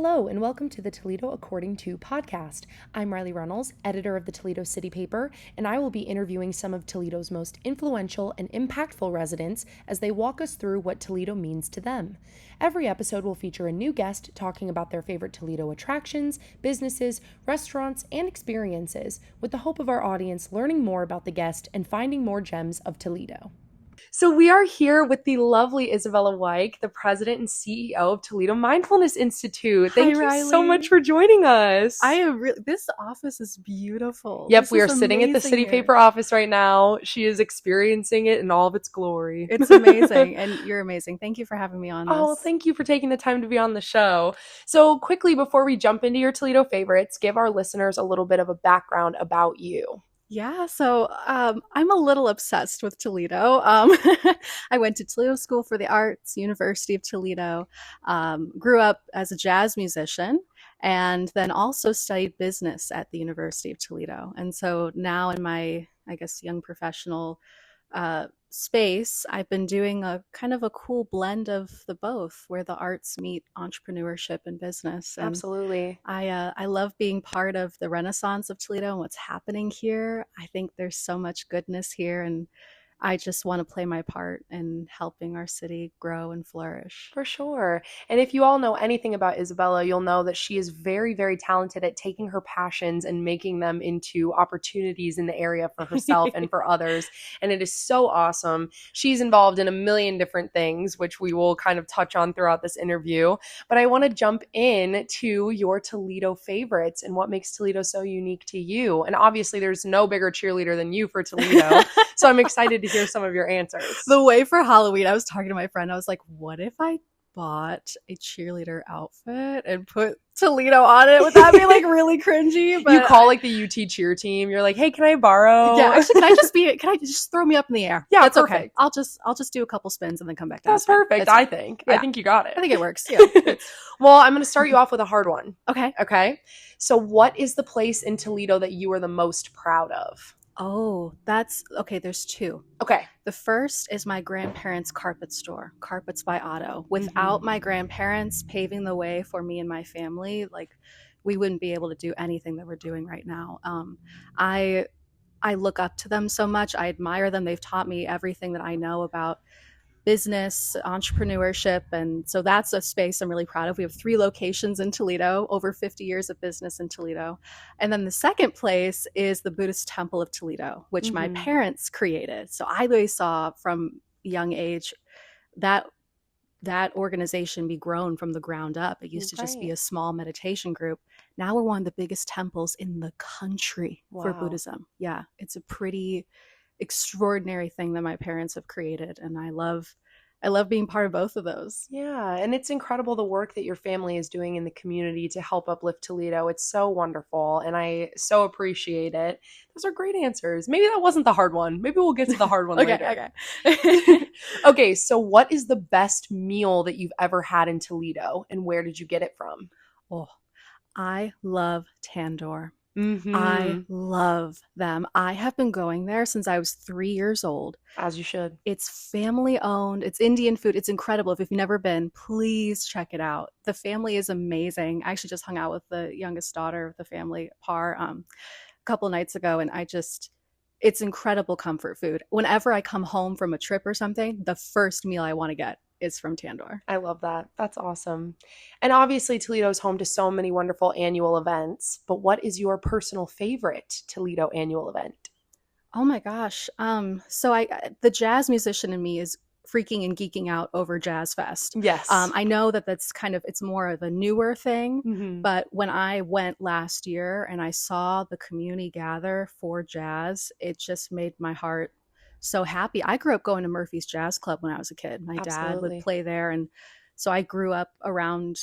Hello, and welcome to the Toledo According to podcast. I'm Riley Runnells, editor of the Toledo City Paper, and I will be interviewing some of Toledo's most influential and impactful residents as they walk us through what Toledo means to them. Every episode will feature a new guest talking about their favorite Toledo attractions, businesses, restaurants, and experiences, with the hope of our audience learning more about the guest and finding more gems of Toledo. So we are here with the lovely Isabella Weik, the president and CEO of Toledo Mindfulness Institute. Thank you so much for joining us. This office is beautiful. Yep, we are sitting at the City Paper office right now. She is experiencing it in all of its glory. It's amazing, and you're amazing. Thank you for having me on this. Oh, thank you for taking the time to be on the show. So quickly, before we jump into your Toledo favorites, give our listeners a little bit of a background about you. Yeah, so I'm a little obsessed with Toledo. I went to Toledo School for the Arts, University of Toledo, grew up as a jazz musician, and then also studied business at the University of Toledo. And so now in my, young professional space, I've been doing a kind of a cool blend of the both, where the arts meet entrepreneurship and business. And Absolutely. I love being part of the Renaissance of Toledo and what's happening here. I think there's so much goodness here, and I just want to play my part in helping our city grow and flourish. For sure. And if you all know anything about Isabella, you'll know that she is very, very talented at taking her passions and making them into opportunities in the area for herself and for others. And it is so awesome. She's involved in a million different things, which we will kind of touch on throughout this interview. But I want to jump in to your Toledo favorites and what makes Toledo so unique to you. And obviously, there's no bigger cheerleader than you for Toledo. So I'm excited to hear some of your answers. The way for Halloween, I was talking to my friend, I was like, what if I bought a cheerleader outfit and put Toledo on it? Would that be like really cringy? But you call like the UT cheer team, you're like, hey, can I borrow? Yeah, actually, can I just throw me up in the air? Yeah, that's perfect. Okay. I'll just do a couple spins and then come back down. That's perfect. I think you got it. I think it works. Yeah. Well, I'm going to start you off with a hard one. Okay. So what is the place in Toledo that you are the most proud of? Oh, that's okay. There's two. Okay. The first is my grandparents' carpet store, Carpets by Otto. Without my grandparents paving the way for me and my family, like, we wouldn't be able to do anything that we're doing right now. I look up to them so much. I admire them. They've taught me everything that I know about business, entrepreneurship, and so that's a space I'm really proud of. We have 3 locations in Toledo, over 50 years of business in Toledo. And then the second place is the Buddhist Temple of Toledo, which my parents created. So I always saw from a young age that organization be grown from the ground up. It used to just be a small meditation group. Now we're one of the biggest temples in the country for Buddhism. Yeah, it's a pretty extraordinary thing that my parents have created, and I love being part of both of those. Yeah, and it's incredible the work that your family is doing in the community to help uplift Toledo. It's so wonderful, and I so appreciate it. Those are great answers. Maybe that wasn't the hard one. Maybe we'll get to the hard one later. Okay. Okay, so what is the best meal that you've ever had in Toledo, and where did you get it from? Oh, I love Tandoor. Mm-hmm. I love them. I have been going there since I was 3 years old. As you should. It's family owned. It's Indian food. It's incredible. If you've never been, please check it out. The family is amazing. I actually just hung out with the youngest daughter of the family, Par, a couple of nights ago, and it's incredible comfort food. Whenever I come home from a trip or something, the first meal I want to get is from Tandoor. I love that. That's awesome. And obviously Toledo is home to so many wonderful annual events, but what is your personal favorite Toledo annual event? Oh my gosh. So the jazz musician in me is freaking and geeking out over Jazz Fest. Yes. I know that's it's more of a newer thing, but when I went last year and I saw the community gather for jazz, it just made my heart so happy. I grew up going to Murphy's Jazz Club when I was a kid. My dad would play there, and so I grew up around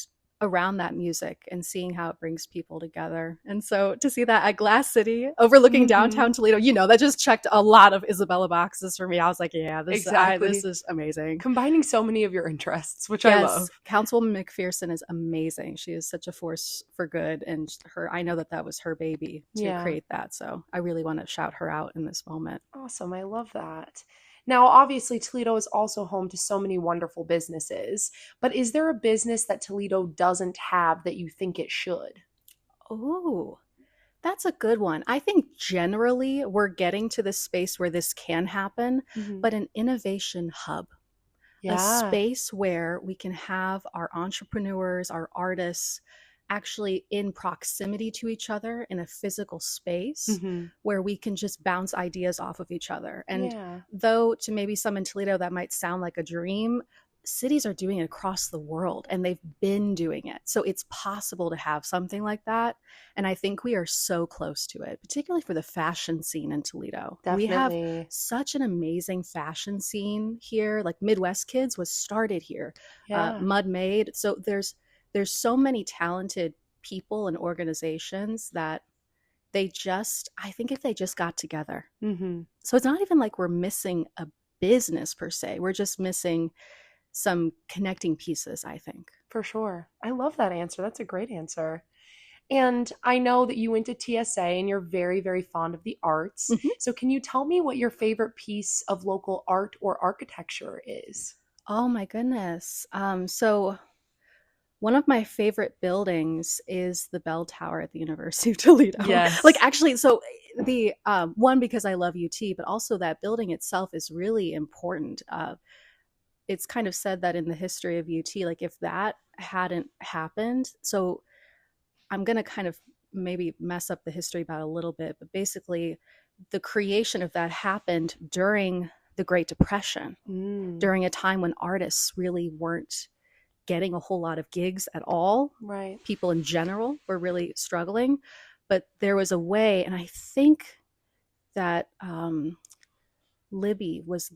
that music and seeing how it brings people together. And so to see that at Glass City overlooking downtown Toledo, that just checked a lot of Isabella boxes for me. I was like, yeah, this is amazing. Combining so many of your interests, which I love. Councilwoman McPherson is amazing. She is such a force for good, and I know that was her baby to create that. So I really want to shout her out in this moment. Awesome. I love that. Now, obviously, Toledo is also home to so many wonderful businesses, but is there a business that Toledo doesn't have that you think it should? Oh, that's a good one. I think generally we're getting to the space where this can happen, Hmm. but an innovation hub, a Yeah. space where we can have our entrepreneurs, our artists actually in proximity to each other in a physical space Hmm. where we can just bounce ideas off of each other. And Yeah. though to maybe some in Toledo that might sound like a dream, cities are doing it across the world and they've been doing it. So it's possible to have something like that. And I think we are so close to it, particularly for the fashion scene in Toledo. We have Definitely. such an amazing fashion scene here. Like Midwest Kids was started here, Yeah. Mud Made. So there's so many talented people and organizations that they just, I think if they just got together. Hmm. So it's not even like we're missing a business per se. We're just missing some connecting pieces, I think. For sure. I love that answer. That's a great answer. And I know that you went to TSA and you're very, very fond of the arts. Mhm. So, can you tell me what your favorite piece of local art or architecture is? Oh my goodness. So one of my favorite buildings is the bell tower at the University of Toledo. Like Yes. actually, so the one because I love UT, but also that building itself is really important. It's kind of said that in the history of UT, like if that hadn't happened, so I'm going to kind of maybe mess up the history about a little bit, but basically the creation of that happened during the Great Depression, Mm, during a time when artists really weren't getting a whole lot of gigs at all. right. People in general were really struggling, but there was a way, and I think that the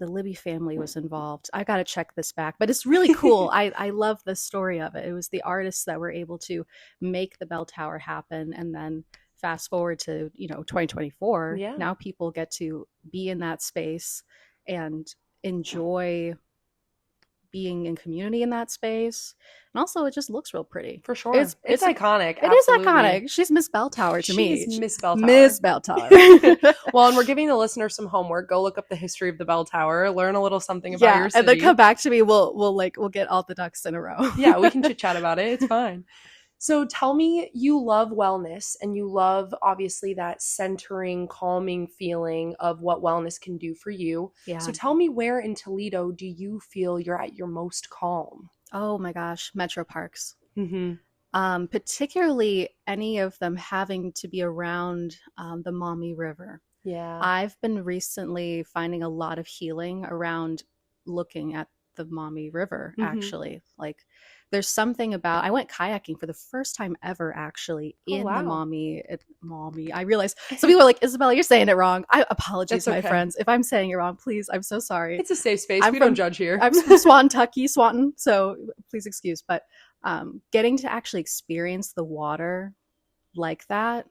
Libby family was involved. I got to check this back, but it's really cool. I love the story of it. It was the artists that were able to make the bell tower happen, and then fast forward to 2024. Yeah, Now people get to be in that space and enjoy being in community in that space, and also it just looks real pretty. for sure. It's iconic. It is Absolutely. iconic. She's Miss Bell Tower to She is me. Miss Bell Tower. Miss Bell Tower. Well, and we're giving the listeners some homework. Go look up the history of the bell tower, learn a little something about your city. And then come back to me. We'll get all the ducks in a row. Yeah, we can chit chat about it. It's fine. So tell me, you love wellness and you love obviously that centering, calming feeling of what wellness can do for you. Yeah. So tell me, where in Toledo do you feel you're at your most calm? Oh my gosh, metro parks. Mm-hmm. Particularly any of them having to be around the Maumee River. Yeah. I've been recently finding a lot of healing around looking at the Maumee River, actually. Like there's something about, I went kayaking for the first time ever actually in the Maumee. I realized some people are like, Isabella, you're saying it wrong. I apologize, my friends. If I'm saying it wrong, please, I'm so sorry. It's a safe space. We don't judge here. I'm from Swanton, so please excuse. But getting to actually experience the water like that,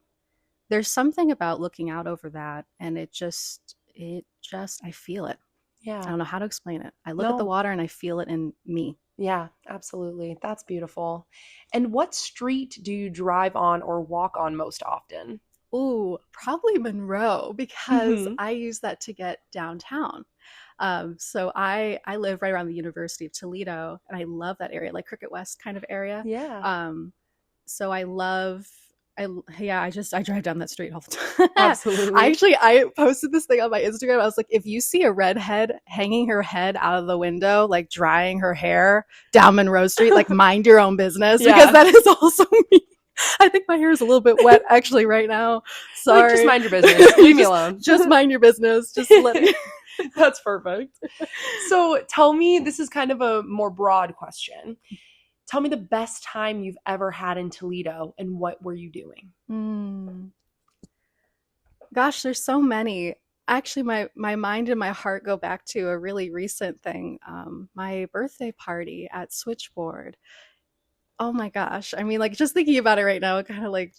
there's something about looking out over that, and it just, I feel it. Yeah. I don't know how to explain it. I look at the water and I feel it in me. Yeah, absolutely. That's beautiful. And what street do you drive on or walk on most often? Ooh, probably Monroe, because I use that to get downtown. So I live right around the University of Toledo, and I love that area, like Cricket West kind of area. Yeah. So I drive down that street all the time. Absolutely. I posted this thing on my Instagram. I was like, if you see a redhead hanging her head out of the window, like drying her hair down Monroe Street, like mind your own business, because that is also me. I think my hair is a little bit wet actually right now. Sorry. Like, just mind your business. Leave me alone. Just mind your business. Just let me. That's perfect. So tell me, this is kind of a more broad question. Tell me the best time you've ever had in Toledo and what were you doing? Gosh, there's so many. Actually, my mind and my heart go back to a really recent thing. My birthday party at Switchboard. Oh my gosh. I mean, like just thinking about it right now, it kind of like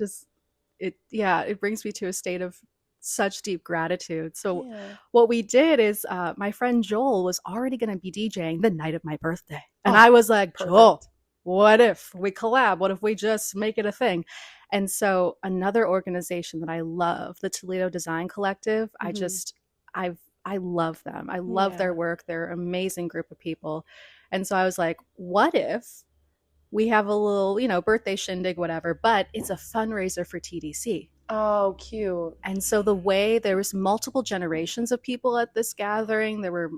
it brings me to a state of such deep gratitude. So what we did is my friend Joel was already going to be DJing the night of my birthday. And I was like, perfect. Joel, what if we collab? What if we just make it a thing? And so another organization that I love, the Toledo Design Collective, I've I love them. I love their work. They're an amazing group of people. And so I was like, what if we have a little, birthday shindig, whatever, but it's a fundraiser for TDC. Oh, cute. And so there was multiple generations of people at this gathering. There were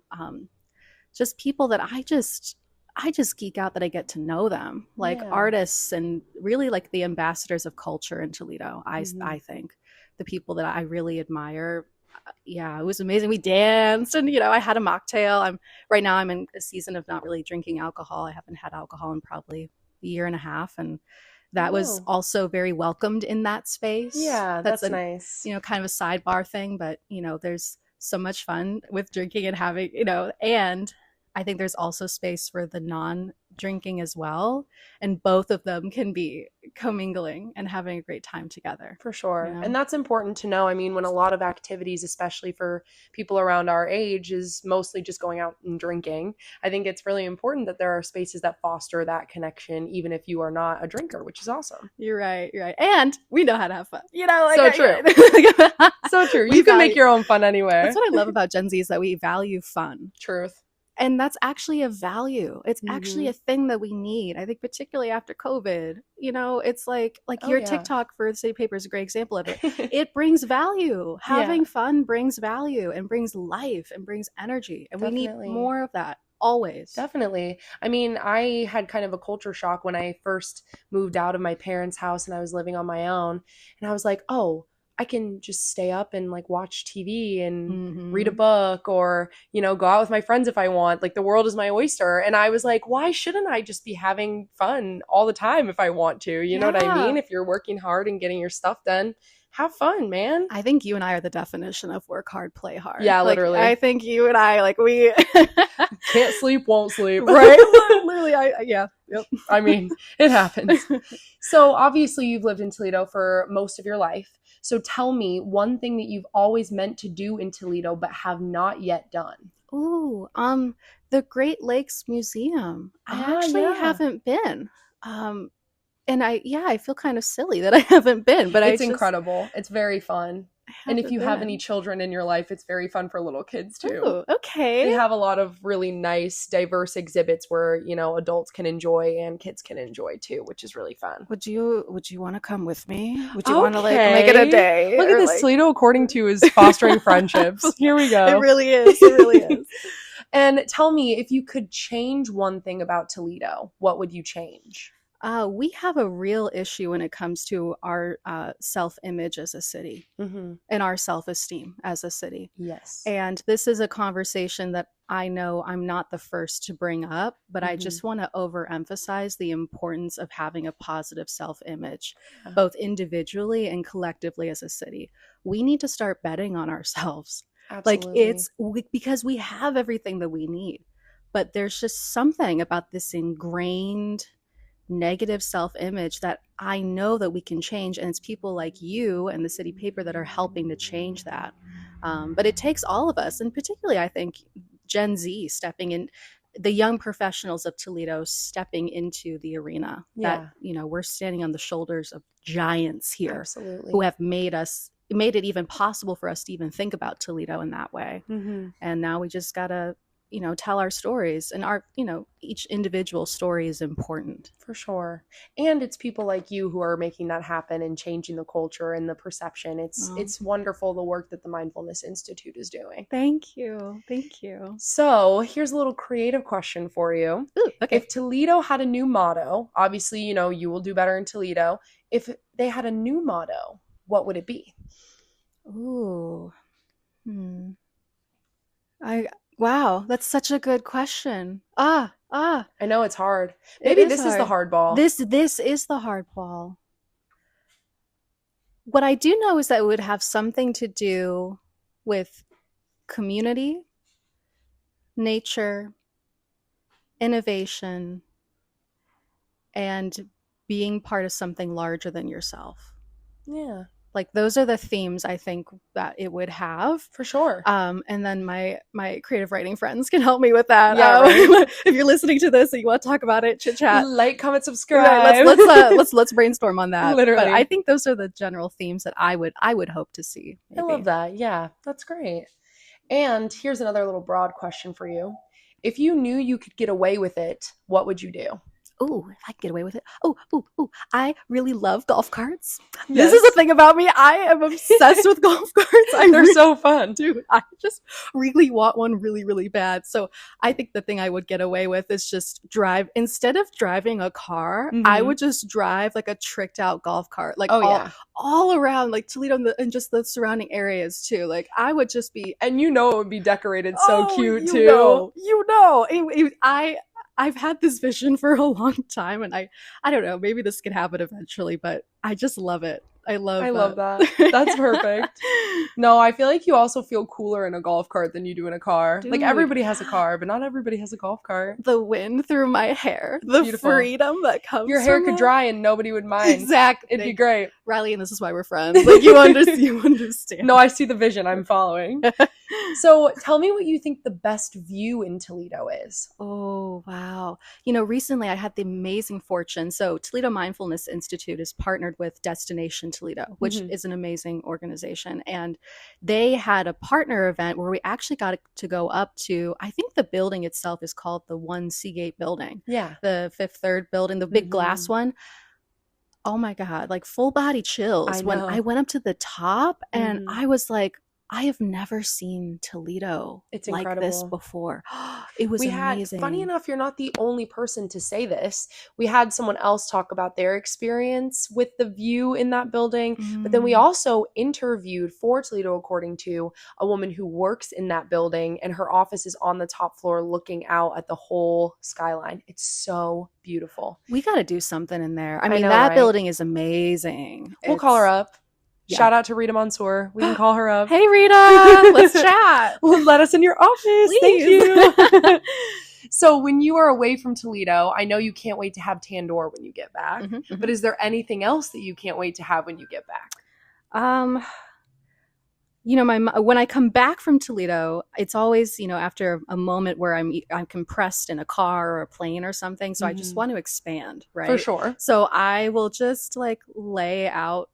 just people that I just geek out that I get to know them, like artists and really like the ambassadors of culture in Toledo. I think the people that I really admire. Yeah, it was amazing. We danced and, I had a mocktail. Right now I'm in a season of not really drinking alcohol. I haven't had alcohol in probably a year and a half. And that was also very welcomed in that space. Yeah, that's nice. Kind of a sidebar thing, but, there's so much fun with drinking and having, and I think there's also space for the non-drinking as well. And both of them can be commingling and having a great time together. For sure. And that's important to know. I mean, when a lot of activities, especially for people around our age, is mostly just going out and drinking, I think it's really important that there are spaces that foster that connection, even if you are not a drinker, which is awesome. You're right. And we know how to have fun. True. So true. You can make your own fun anywhere. That's what I love about Gen Z is that we value fun. Truth. And that's actually a value. It's actually a thing that we need. I think particularly after COVID, it's like your TikTok for the City Paper is a great example of it. It brings value. Having fun brings value and brings life and brings energy. And we need more of that always. Definitely. I mean, I had kind of a culture shock when I first moved out of my parents' house and I was living on my own. And I was like, oh, I can just stay up and like watch TV and read a book or, go out with my friends if I want. Like the world is my oyster. And I was like, why shouldn't I just be having fun all the time if I want to? You know what I mean? If you're working hard and getting your stuff done, have fun, man. I think you and I are the definition of work hard, play hard. Yeah, literally. I think you and I, we can't sleep, won't sleep. Right? Literally, Yep. I mean, it happens. So obviously you've lived in Toledo for most of your life. So tell me one thing that you've always meant to do in Toledo but have not yet done. Ooh, the Great Lakes Museum. I actually haven't been. And I feel kind of silly that I haven't been, but it's incredible. It's very fun. And if you have any children in your life, it's very fun for little kids too. Ooh, okay. They have a lot of really nice, diverse exhibits where, adults can enjoy and kids can enjoy too, which is really fun. Would you want to come with me? Would you want to make it a day? Look at this. Toledo According to is fostering friendships. Here we go. It really is. It really is. And tell me, if you could change one thing about Toledo, what would you change? We have a real issue when it comes to our self-image as a city and our self-esteem as a city. Yes. And this is a conversation that I know I'm not the first to bring up, but I just want to overemphasize the importance of having a positive self-image, both individually and collectively as a city. We need to start betting on ourselves. Absolutely. Because we have everything that we need, but there's just something about this ingrained negative self-image that I know that we can change, and it's people like you and the City Paper that are helping to change that. But it takes all of us, and particularly I think Gen Z stepping in, the young professionals of Toledo stepping into the arena. That we're standing on the shoulders of giants here. Absolutely. Who have made it even possible for us to even think about Toledo in that way. And now we just gotta tell our stories, and our, each individual story is important. For sure. And it's people like you who are making that happen and changing the culture and the perception. It's wonderful, the work that the Mindfulness Institute is doing. Thank you. Thank you. So here's a little creative question for you. Ooh, okay. If Toledo had a new motto, obviously, you will do better in Toledo. If they had a new motto, what would it be? Ooh. Wow, that's such a good question. I know it's hard. Maybe this is the hard ball. This is the hard ball. What I do know is that it would have something to do with community, nature, innovation, and being part of something larger than yourself. Yeah. Those are the themes I think that it would have. For sure. And then my creative writing friends can help me with that. Yeah, right. If you're listening to this and you want to talk about it, chit chat. Like, comment, subscribe. Right, let's brainstorm on that. Literally. But I think those are the general themes that I would hope to see. Maybe. I love that. Yeah, that's great. And here's another little broad question for you. If you knew you could get away with it, what would you do? Oh, if I could get away with it. Oh. I really love golf carts. Yes. This is the thing about me. I am obsessed with golf carts. They're so fun. Dude, I just really want one really, really bad. So I think the thing I would get away with is just drive. Instead of driving a car, I would just drive like a tricked out golf cart. Like all around like Toledo and just the surrounding areas too. Like I would just be. And it would be decorated so cute too. I've had this vision for a long time, and I don't know, maybe this could happen eventually, but I just love it. I love that. That's perfect. No, I feel like you also feel cooler in a golf cart than you do in a car. Dude. Like everybody has a car, but not everybody has a golf cart. The wind through my hair, the beautiful freedom that comes. Your hair could dry and nobody would mind. Exactly, it'd be great. Riley, and this is why we're friends. Like you understand. No, I see the vision. I'm following. So tell me what you think the best view in Toledo is. Oh, wow. Recently I had the amazing fortune. So Toledo Mindfulness Institute is partnered with Destination Toledo, which is an amazing organization. And they had a partner event where we actually got to go up to, I think the building itself is called the One Seagate building. Yeah. The Fifth Third building, the big glass one. Oh my God, like full body chills when I went up to the top and I was like, I have never seen Toledo like this before. It was amazing. Funny enough, you're not the only person to say this. We had someone else talk about their experience with the view in that building. But then we also interviewed for Toledo According to a woman who works in that building, and her office is on the top floor looking out at the whole skyline. It's so beautiful. We got to do something in there. I mean, that building is amazing. We'll call her up. Yeah. Shout out to Rita Mansour. We can call her up. Hey, Rita, let's chat. Let us in your office. Please. Thank you. So when you are away from Toledo, I know you can't wait to have Tandoor when you get back. But is there anything else that you can't wait to have when you get back? When I come back from Toledo, it's always, after a moment where I'm compressed in a car or a plane or something. So I just want to expand, right? For sure. So I will just like lay out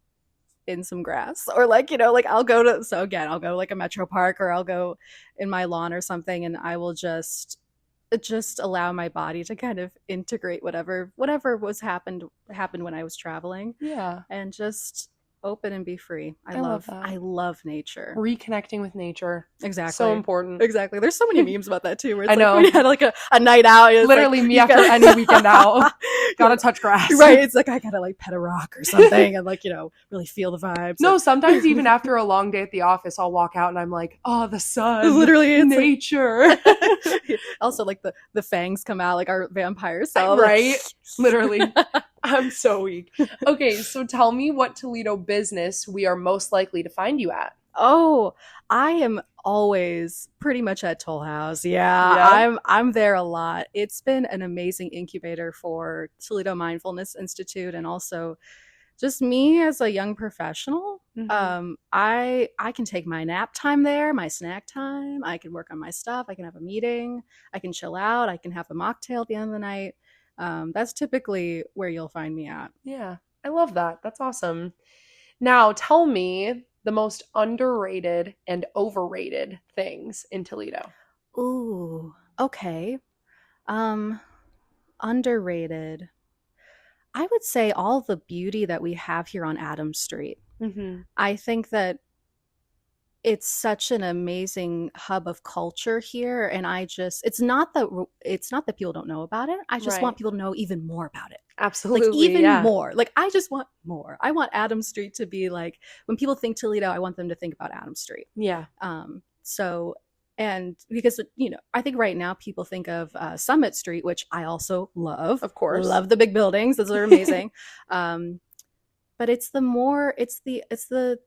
in some grass, or I'll go to like a metro park, or I'll go in my lawn or something, and I will just allow my body to kind of integrate whatever happened when I was traveling. Yeah. And just open and be free. I love nature. Reconnecting with nature. Exactly. So important. Exactly. There's so many memes about that too. Where it's I know. When you had like a night out. Literally me after any weekend out. Gotta touch grass. Right. It's like I gotta like pet a rock or something and really feel the vibes. No, sometimes even after a long day at the office, I'll walk out and I'm like, oh, the sun. Literally, it's nature. Also, like the fangs come out like our vampire self. Right? Literally. I'm so weak. Okay, so tell me what Toledo business we are most likely to find you at. Oh, I am always pretty much at Toll House. Yeah. I'm there a lot. It's been an amazing incubator for Toledo Mindfulness Institute, and also just me as a young professional. I can take my nap time there, my snack time. I can work on my stuff. I can have a meeting. I can chill out. I can have a mocktail at the end of the night. That's typically where you'll find me at. Yeah, I love that. That's awesome. Now, tell me the most underrated and overrated things in Toledo. Ooh, okay. Underrated. I would say all the beauty that we have here on Adams Street. I think that it's such an amazing hub of culture here, and it's not that people don't know about it. I just want people to know even more about it. Absolutely. Like even more. Like I just want more. I want Adams Street to be like, when people think Toledo, I want them to think about Adams Street. Yeah. And because, I think right now people think of Summit Street, which I also love. Of course. Love the big buildings. Those are amazing. But it's the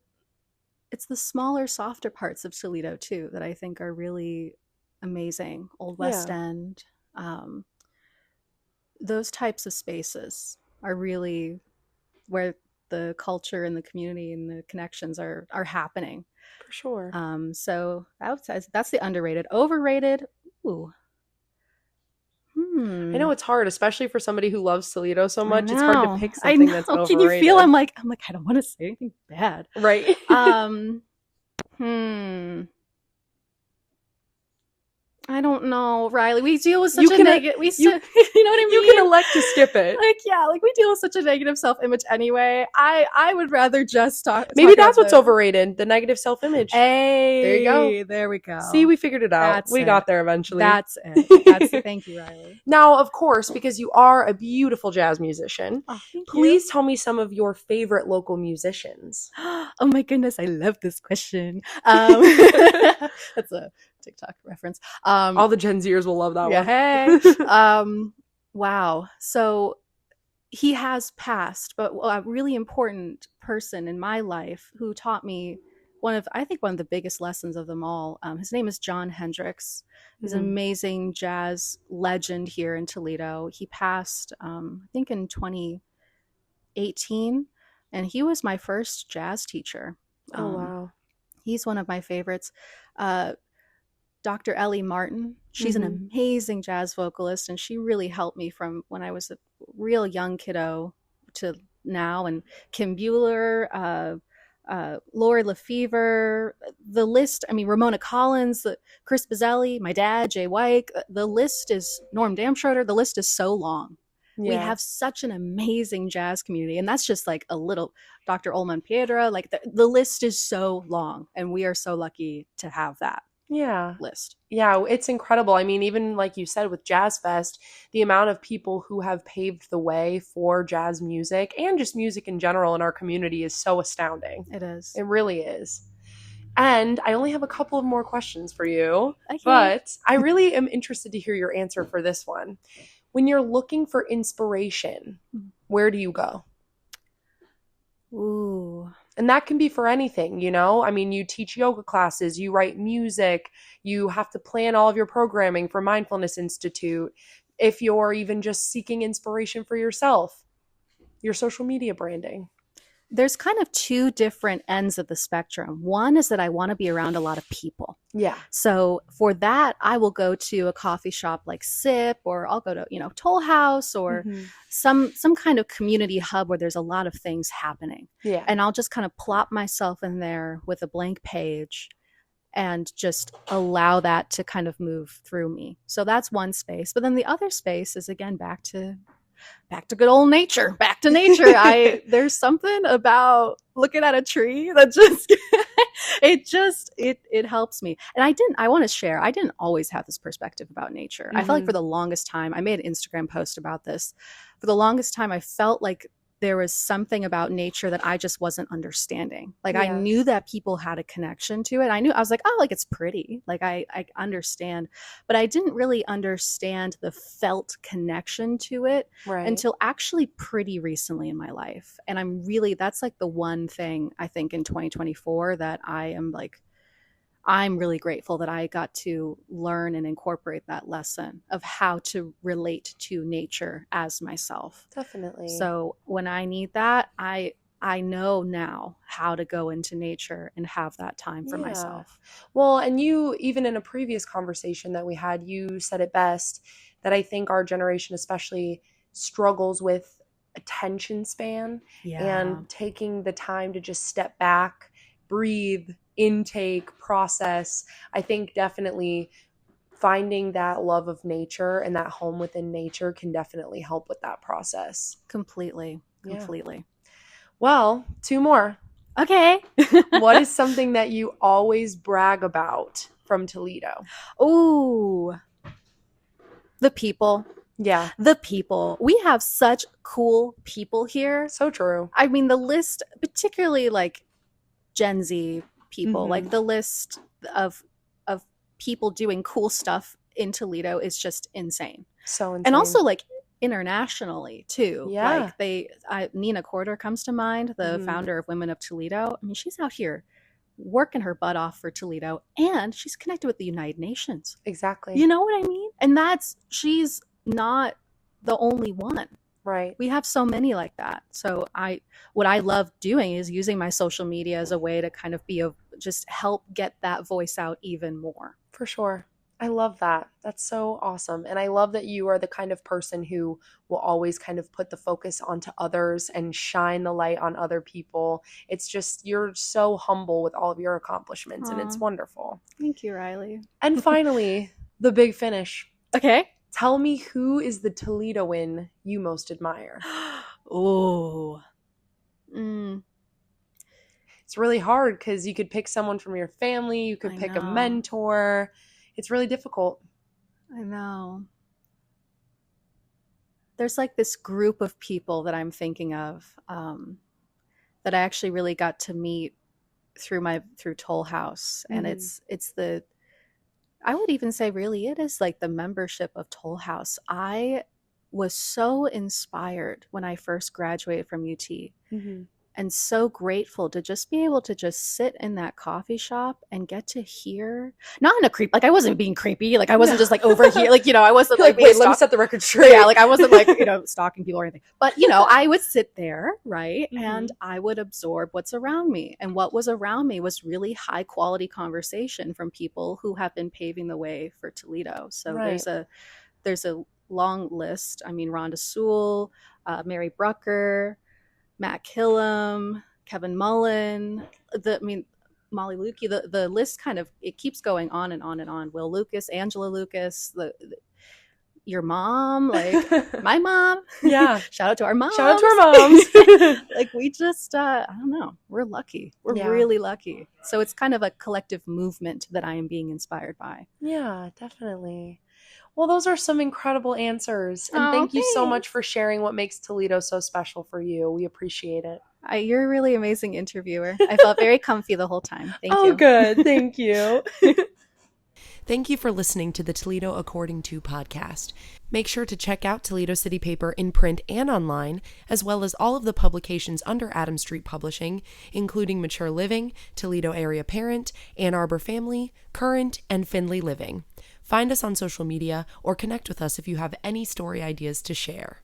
smaller, softer parts of Toledo too that I think are really amazing. Old West End. Those types of spaces are really where the culture and the community and the connections are happening. For sure. So that's the underrated. Overrated. Ooh. I know it's hard, especially for somebody who loves Toledo so much. It's hard to pick something that's overrated. Can you feel? I'm like, I don't want to say anything bad. Right. I don't know, Riley. We deal with such You a can- negative. You know what I mean? You can elect to skip it. Like, yeah, like we deal with such a negative self-image anyway. I would rather just talk. Maybe talk that's about what's the- overrated, the negative self-image. Hey, There you go. There we go. See, we figured it out. That's We it. got there eventually. That's it. Thank you, Riley. Now, of course, because you are a beautiful jazz musician, Oh, thank please tell me some of your favorite local musicians. you. Oh my goodness, I love this question. That's a TikTok reference. All the Gen Zers will love that Yeah, one. hey. Wow. So he has passed, but a really important person in my life who taught me one of the biggest lessons of them all. His name is John Hendricks. He's an amazing jazz legend here in Toledo. He passed, I think, in 2018, and he was my first jazz teacher. Oh, wow. He's one of my favorites. Dr. Ellie Martin, she's an amazing jazz vocalist, and she really helped me from when I was a real young kiddo to now. And Kim Bueller, Lori Lefevre, the list, I mean, Ramona Collins, Chris Bazzelli, my dad, Jay Weik, the list is Norm Damschroeder, the list is so long. Yeah. We have such an amazing jazz community, and that's just like a little Dr. Olman Piedra, like the list is so long, and we are so lucky to have that. List. Yeah, it's incredible. I mean, even like you said with Jazz Fest, the amount of people who have paved the way for jazz music and just music in general in our community is so astounding. It is. It really is. And I only have a couple of more questions for you, okay. But I really am interested to hear your answer for this one. When you're looking for inspiration, where do you go? Ooh. And that can be for anything, you know? I mean, you teach yoga classes, you write music, you have to plan all of your programming for Mindfulness Institute. If you're even just seeking inspiration for yourself, your social media branding. There's kind of two different ends of the spectrum. One is that I want to be around a lot of people. Yeah. So for that, I will go to a coffee shop like Sip, or I'll go to, Toll House, or some kind of community hub where there's a lot of things happening. Yeah. And I'll just kind of plop myself in there with a blank page and just allow that to kind of move through me. So that's one space. But then the other space is, again, back to good old nature, back to nature. There's something about looking at a tree that it helps me. And I want to share, I didn't always have this perspective about nature. I felt like for the longest time, I made an Instagram post about this. For the longest time, I felt like there was something about nature that I just wasn't understanding. Like, I knew that people had a connection to it. I was like, oh, like it's pretty. Like I understand, but I didn't really understand the felt connection to it until actually pretty recently in my life. And that's like the one thing I think in 2024 that I'm really grateful that I got to learn and incorporate that lesson of how to relate to nature as myself. Definitely. So when I need that, I know now how to go into nature and have that time for myself. Well, and you, even in a previous conversation that we had, you said it best, that I think our generation especially struggles with attention span and taking the time to just step back, breathe, intake, process. I think definitely finding that love of nature and that home within nature can definitely help with that process. Completely. Well, two more. Okay. What is something that you always brag about from Toledo? Ooh, the people. Yeah. The people. We have such cool people here. So true. I mean, the list, particularly like Gen Z people, like the list of people doing cool stuff in Toledo is just insane. So insane. And also like internationally too. Yeah. Like Nina Corder comes to mind, the founder of Women of Toledo. I mean, she's out here working her butt off for Toledo, and she's connected with the United Nations. Exactly. You know what I mean? And she's not the only one. Right. We have so many like that. So what I love doing is using my social media as a way to kind of just help get that voice out even more. For sure. I love that. That's so awesome. And I love that you are the kind of person who will always kind of put the focus onto others and shine the light on other people. It's just, you're so humble with all of your accomplishments, and it's wonderful. Thank you, Riley. And finally, The Big Finish. Okay. Tell me, who is the Toledoan you most admire? Oh. It's really hard because you could pick someone from your family. You could pick a mentor. It's really difficult. I know. There's like this group of people that I'm thinking of that I actually really got to meet through Toll House. And it's the, I would even say really it is like the membership of Toll House. I was so inspired when I first graduated from UT. And so grateful to just be able to just sit in that coffee shop and get to hear, not in a creep, like I wasn't being creepy, like I wasn't just like over here, like, you know, I wasn't like wait, let me set the record straight. Yeah, like I wasn't like, you know, stalking people or anything. But, you know, I would sit there, right? And I would absorb what's around me. And what was around me was really high quality conversation from people who have been paving the way for Toledo. So there's a long list. I mean, Rhonda Sewell, Mary Brucker, Matt Killam, Kevin Mullen, Molly Lukey, the list kind of, it keeps going on and on and on. Will Lucas, Angela Lucas, your mom, like my mom. Yeah. Shout out to our moms. Shout out to our moms. Like we just, I don't know, we're lucky. We're really lucky. So it's kind of a collective movement that I am being inspired by. Yeah, definitely. Well, those are some incredible answers. And thank you so much for sharing what makes Toledo so special for you. We appreciate it. You're a really amazing interviewer. I felt very comfy the whole time. Thank you. Oh, good. Thank you. Thank you for listening to the Toledo According to podcast. Make sure to check out Toledo City Paper in print and online, as well as all of the publications under Adams Street Publishing, including Mature Living, Toledo Area Parent, Ann Arbor Family, Current, and Findlay Living. Find us on social media or connect with us if you have any story ideas to share.